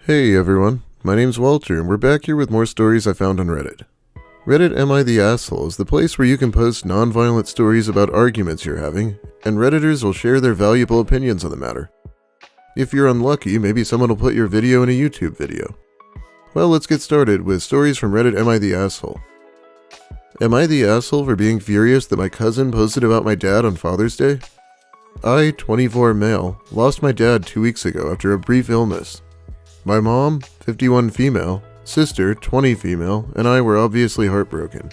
Hey everyone, my name's Walter and we're back here with more stories I found on Reddit. Reddit Am I the Asshole is the place where you can post non-violent stories about arguments you're having, and Redditors will share their valuable opinions on the matter. If you're unlucky, maybe someone will put your video in a YouTube video. Well, let's get started with stories from Reddit Am I the Asshole. Am I the asshole for being furious that my cousin posted about my dad on Father's Day? I, 24 male, lost my dad 2 weeks ago after a brief illness. My mom, 51 female, sister, 20 female, and I were obviously heartbroken.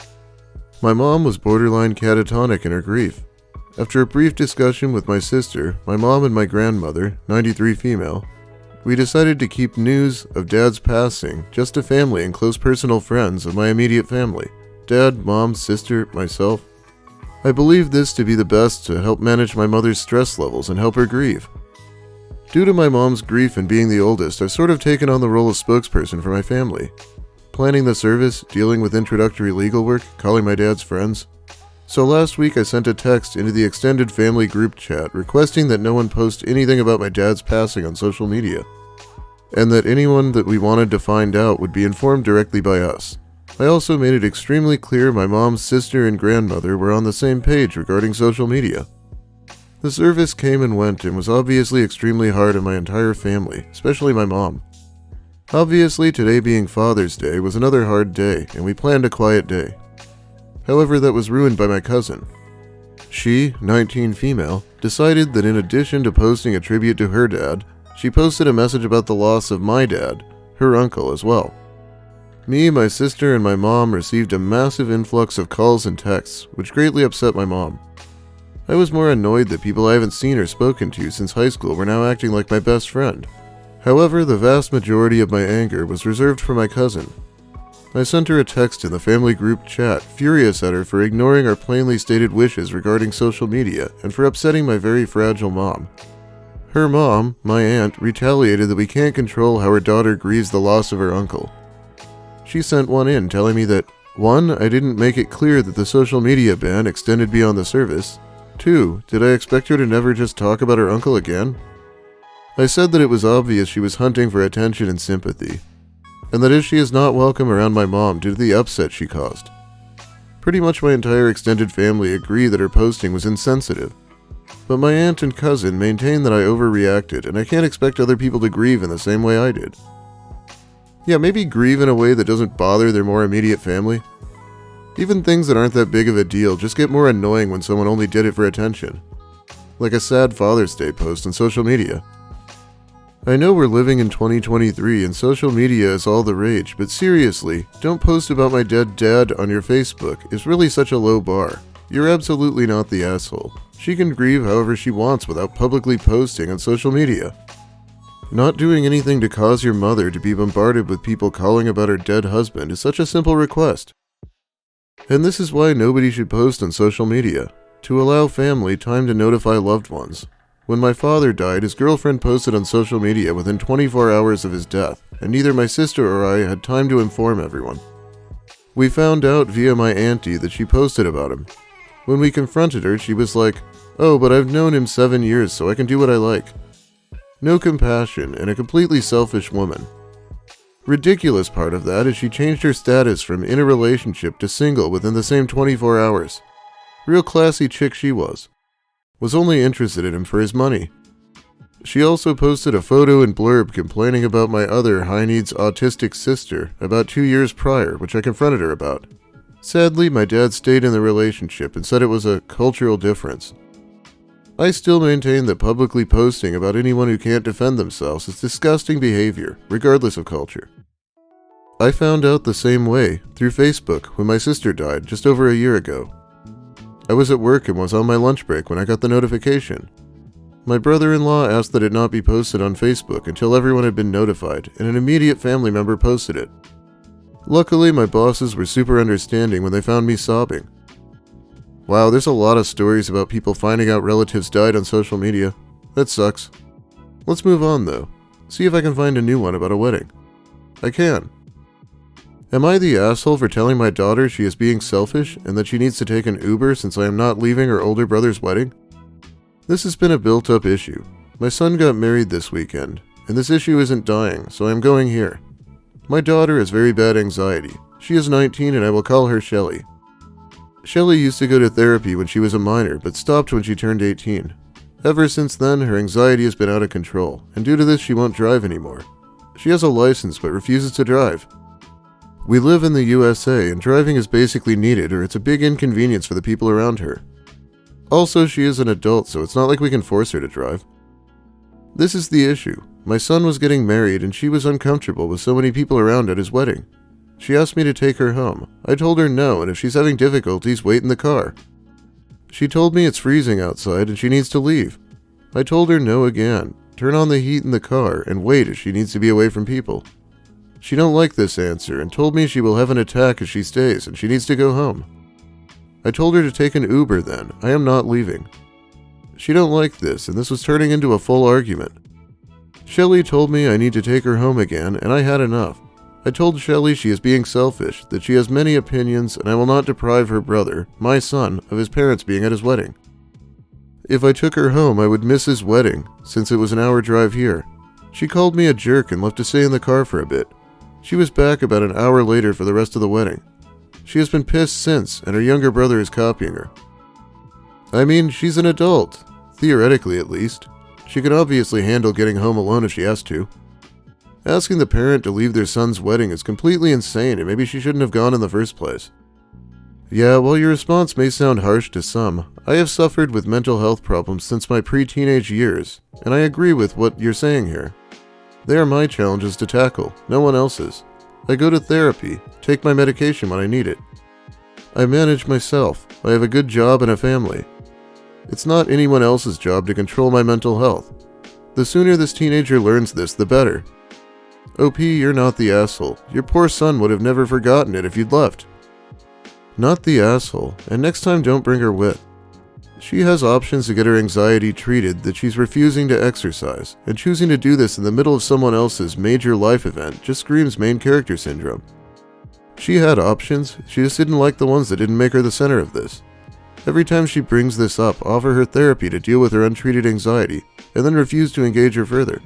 My mom was borderline catatonic in her grief. After a brief discussion with my sister, my mom, and my grandmother, 93 female, we decided to keep news of Dad's passing just to family and close personal friends of my immediate family: Dad, Mom, sister, myself. I believe this to be the best to help manage my mother's stress levels and help her grieve. Due to my mom's grief and being the oldest, I've sort of taken on the role of spokesperson for my family. Planning the service, dealing with introductory legal work, calling my dad's friends. So last week I sent a text into the extended family group chat requesting that no one post anything about my dad's passing on social media, and that anyone that we wanted to find out would be informed directly by us. I also made it extremely clear my mom's sister and grandmother were on the same page regarding social media. The service came and went and was obviously extremely hard on my entire family, especially my mom. Obviously, today being Father's Day was another hard day, and we planned a quiet day. However, that was ruined by my cousin. She, 19 female, decided that in addition to posting a tribute to her dad, she posted a message about the loss of my dad, her uncle, as well. Me, my sister, and my mom received a massive influx of calls and texts, which greatly upset my mom. I was more annoyed that people I haven't seen or spoken to since high school were now acting like my best friend. However, the vast majority of my anger was reserved for my cousin. I sent her a text in the family group chat, furious at her for ignoring our plainly stated wishes regarding social media and for upsetting my very fragile mom. Her mom, my aunt, retaliated that we can't control how her daughter grieves the loss of her uncle. She sent one in telling me that 1. I didn't make it clear that the social media ban extended beyond the service. 2. Did I expect her to never just talk about her uncle again? I said that it was obvious she was hunting for attention and sympathy, and that if she is not welcome around my mom due to the upset she caused. Pretty much my entire extended family agree that her posting was insensitive, but my aunt and cousin maintain that I overreacted and I can't expect other people to grieve in the same way I did. Yeah, maybe grieve in a way that doesn't bother their more immediate family. Even things that aren't that big of a deal just get more annoying when someone only did it for attention. Like a sad Father's Day post on social media. I know we're living in 2023 and social media is all the rage, but seriously, don't post about my dead dad on your Facebook. It's really such a low bar. You're absolutely not the asshole. She can grieve however she wants without publicly posting on social media. Not doing anything to cause your mother to be bombarded with people calling about her dead husband is such a simple request. And this is why nobody should post on social media, to allow family time to notify loved ones. When my father died, his girlfriend posted on social media within 24 hours of his death, and neither my sister or I had time to inform everyone. We found out via my auntie that she posted about him. When we confronted her, she was like, "Oh, but I've known him 7 years, so I can do what I like." No compassion, and a completely selfish woman. Ridiculous part of that is she changed her status from in a relationship to single within the same 24 hours. Real classy chick she was. Was only interested in him for his money. She also posted a photo and blurb complaining about my other high-needs autistic sister about 2 years prior, which I confronted her about. Sadly, my dad stayed in the relationship and said it was a cultural difference. I still maintain that publicly posting about anyone who can't defend themselves is disgusting behavior, regardless of culture. I found out the same way, through Facebook, when my sister died just over a year ago. I was at work and was on my lunch break when I got the notification. My brother-in-law asked that it not be posted on Facebook until everyone had been notified, and an immediate family member posted it. Luckily, my bosses were super understanding when they found me sobbing. Wow, there's a lot of stories about people finding out relatives died on social media. That sucks. Let's move on though. See if I can find a new one about a wedding. I can. Am I the asshole for telling my daughter she is being selfish and that she needs to take an Uber since I am not leaving her older brother's wedding? This has been a built-up issue. My son got married this weekend, and this issue isn't dying, so I'm going here. My daughter has very bad anxiety. She is 19 and I will call her Shelly. Shelly used to go to therapy when she was a minor, but stopped when she turned 18. Ever since then, her anxiety has been out of control, and due to this she won't drive anymore. She has a license but refuses to drive. We live in the USA, and driving is basically needed or it's a big inconvenience for the people around her. Also, she is an adult, so it's not like we can force her to drive. This is the issue. My son was getting married and she was uncomfortable with so many people around at his wedding. She asked me to take her home. I told her no, and if she's having difficulties, wait in the car. She told me it's freezing outside and she needs to leave. I told her no again, turn on the heat in the car and wait as she needs to be away from people. She don't like this answer and told me she will have an attack if she stays and she needs to go home. I told her to take an Uber then. I am not leaving. She don't like this, and this was turning into a full argument. Shelly told me I need to take her home again, and I had enough. I told Shelly she is being selfish, that she has many opinions, and I will not deprive her brother, my son, of his parents being at his wedding. If I took her home, I would miss his wedding, since it was an hour drive here. She called me a jerk and left to stay in the car for a bit. She was back about an hour later for the rest of the wedding. She has been pissed since, and her younger brother is copying her. I mean, she's an adult. Theoretically, at least. She can obviously handle getting home alone if she has to. Asking the parent to leave their son's wedding is completely insane, and maybe she shouldn't have gone in the first place. Yeah, while your response may sound harsh to some, I have suffered with mental health problems since my pre-teenage years, and I agree with what you're saying here. They are my challenges to tackle, no one else's. I go to therapy, take my medication when I need it. I manage myself. I have a good job and a family. It's not anyone else's job to control my mental health. The sooner this teenager learns this, the better. OP, you're not the asshole. Your poor son would have never forgotten it if you'd left. Not the asshole, and next time don't bring her with. She has options to get her anxiety treated that she's refusing to exercise, and choosing to do this in the middle of someone else's major life event just screams main character syndrome. She had options, she just didn't like the ones that didn't make her the center of this. Every time she brings this up, offer her therapy to deal with her untreated anxiety, and then refuse to engage her further.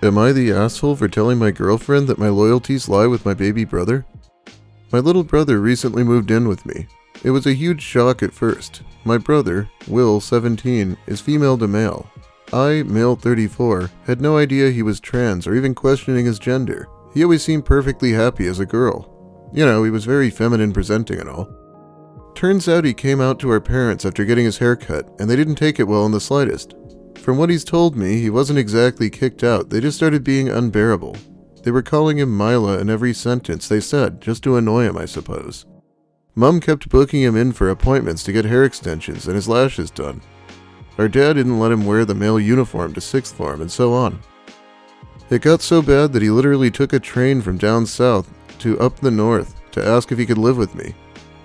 Am I the asshole for telling my girlfriend that my loyalties lie with my baby brother? My little brother recently moved in with me. It was a huge shock at first. My brother, Will, 17, is female to male. I, male 34, had no idea he was trans or even questioning his gender. He always seemed perfectly happy as a girl. You know, he was very feminine presenting and all. Turns out he came out to our parents after getting his hair cut, and they didn't take it well in the slightest. From what he's told me, he wasn't exactly kicked out, they just started being unbearable. They were calling him Mila in every sentence they said, just to annoy him, I suppose. Mum kept booking him in for appointments to get hair extensions and his lashes done. Our dad didn't let him wear the male uniform to sixth form, and so on. It got so bad that he literally took a train from down south to up the north to ask if he could live with me.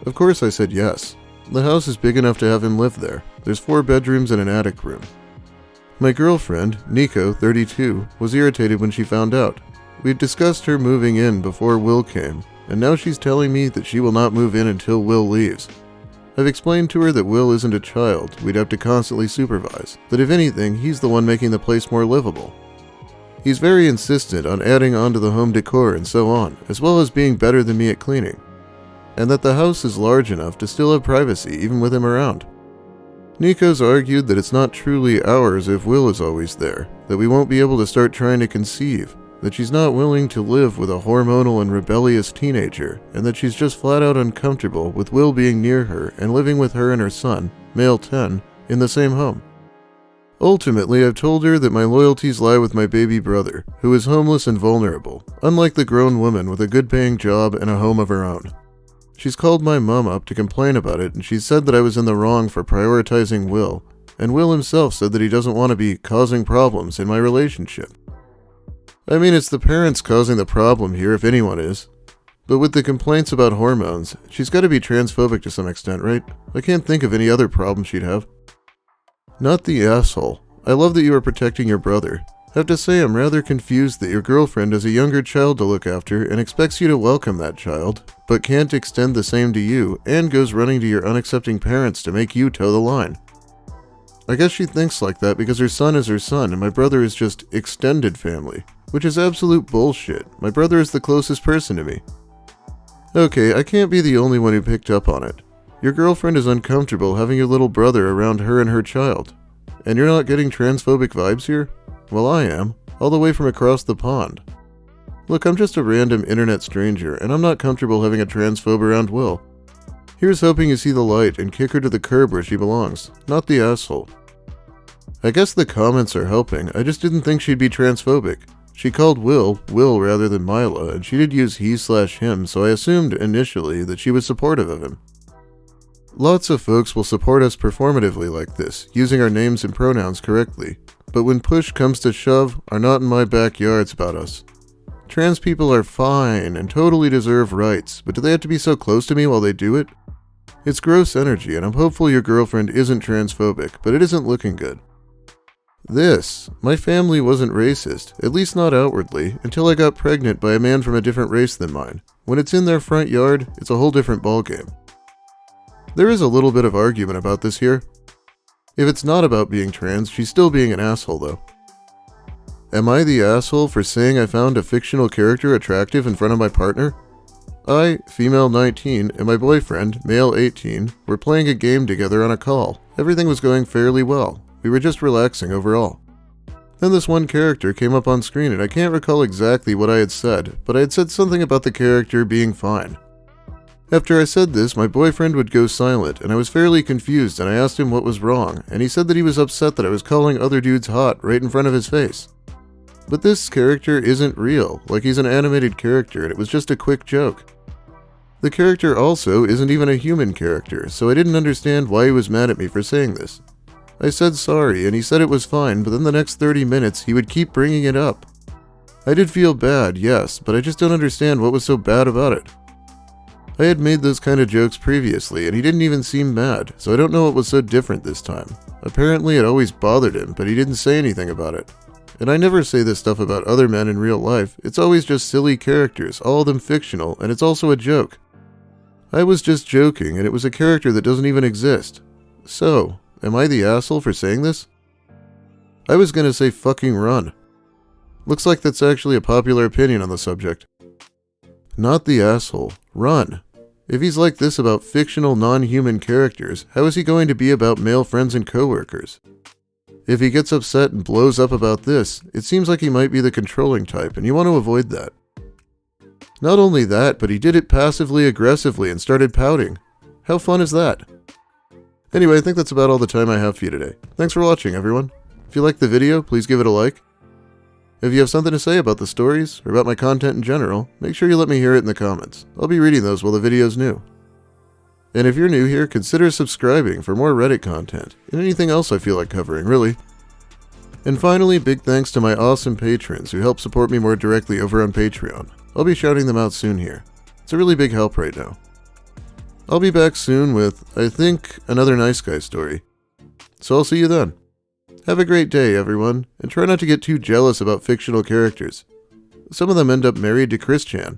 Of course I said yes. The house is big enough to have him live there. There's 4 bedrooms and an attic room. My girlfriend, Nico, 32, was irritated when she found out. We'd discussed her moving in before Will came, and now she's telling me that she will not move in until Will leaves. I've explained to her that Will isn't a child we'd have to constantly supervise, that if anything, he's the one making the place more livable. He's very insistent on adding on to the home decor and so on, as well as being better than me at cleaning, and that the house is large enough to still have privacy even with him around. Nico's argued that it's not truly ours if Will is always there, that we won't be able to start trying to conceive, that she's not willing to live with a hormonal and rebellious teenager, and that she's just flat out uncomfortable with Will being near her and living with her and her son, male 10, in the same home. Ultimately, I've told her that my loyalties lie with my baby brother, who is homeless and vulnerable, unlike the grown woman with a good-paying job and a home of her own. She's called my mom up to complain about it, and she said that I was in the wrong for prioritizing Will, and Will himself said that he doesn't want to be causing problems in my relationship. I mean, it's the parents causing the problem here if anyone is. But with the complaints about hormones, she's got to be transphobic to some extent, right? I can't think of any other problem she'd have. Not the asshole. I love that you are protecting your brother. Have to say I'm rather confused that your girlfriend has a younger child to look after and expects you to welcome that child, but can't extend the same to you and goes running to your unaccepting parents to make you toe the line. I guess she thinks like that because her son is her son and my brother is just extended family, which is absolute bullshit. My brother is the closest person to me. Okay, I can't be the only one who picked up on it. Your girlfriend is uncomfortable having your little brother around her and her child. And you're not getting transphobic vibes here? Well, I am, all the way from across the pond. Look, I'm just a random internet stranger, and I'm not comfortable having a transphobe around Will. Here's hoping you see the light and kick her to the curb where she belongs, not the asshole. I guess the comments are helping, I just didn't think she'd be transphobic. She called Will rather than Mila, and she did use he/him, so I assumed initially that she was supportive of him. Lots of folks will support us performatively like this, using our names and pronouns correctly, but when push comes to shove, are not in my backyards about us. Trans people are fine and totally deserve rights, but do they have to be so close to me while they do it? It's gross energy, and I'm hopeful your girlfriend isn't transphobic, but it isn't looking good. My family wasn't racist, at least not outwardly, until I got pregnant by a man from a different race than mine. When it's in their front yard, it's a whole different ballgame. There is a little bit of argument about this here. If it's not about being trans, she's still being an asshole though. Am I the asshole for saying I found a fictional character attractive in front of my partner? I, female 19, and my boyfriend, male 18, were playing a game together on a call. Everything was going fairly well. We were just relaxing overall. Then this one character came up on screen and I can't recall exactly what I had said, but I had said something about the character being fine. After I said this, my boyfriend would go silent, and I was fairly confused and I asked him what was wrong, and he said that he was upset that I was calling other dudes hot right in front of his face. But this character isn't real, like he's an animated character and it was just a quick joke. The character also isn't even a human character, so I didn't understand why he was mad at me for saying this. I said sorry, and he said it was fine, but then the next 30 minutes he would keep bringing it up. I did feel bad, yes, but I just don't understand what was so bad about it. I had made those kind of jokes previously, and he didn't even seem mad, so I don't know what was so different this time. Apparently it always bothered him, but he didn't say anything about it. And I never say this stuff about other men in real life, it's always just silly characters, all of them fictional, and it's also a joke. I was just joking, and it was a character that doesn't even exist. So, am I the asshole for saying this? I was gonna say fucking run. Looks like that's actually a popular opinion on the subject. Not the asshole. Run. If he's like this about fictional non-human characters, how is he going to be about male friends and coworkers? If he gets upset and blows up about this, it seems like he might be the controlling type, and you want to avoid that. Not only that, but he did it passively aggressively and started pouting. How fun is that? Anyway, I think that's about all the time I have for you today. Thanks for watching, everyone. If you liked the video, please give it a like. If you have something to say about the stories, or about my content in general, make sure you let me hear it in the comments. I'll be reading those while the video's new. And if you're new here, consider subscribing for more Reddit content, and anything else I feel like covering, really. And finally, big thanks to my awesome patrons who help support me more directly over on Patreon. I'll be shouting them out soon here. It's a really big help right now. I'll be back soon with, I think, another nice guy story. So I'll see you then. Have a great day, everyone, and try not to get too jealous about fictional characters. Some of them end up married to Chris Chan.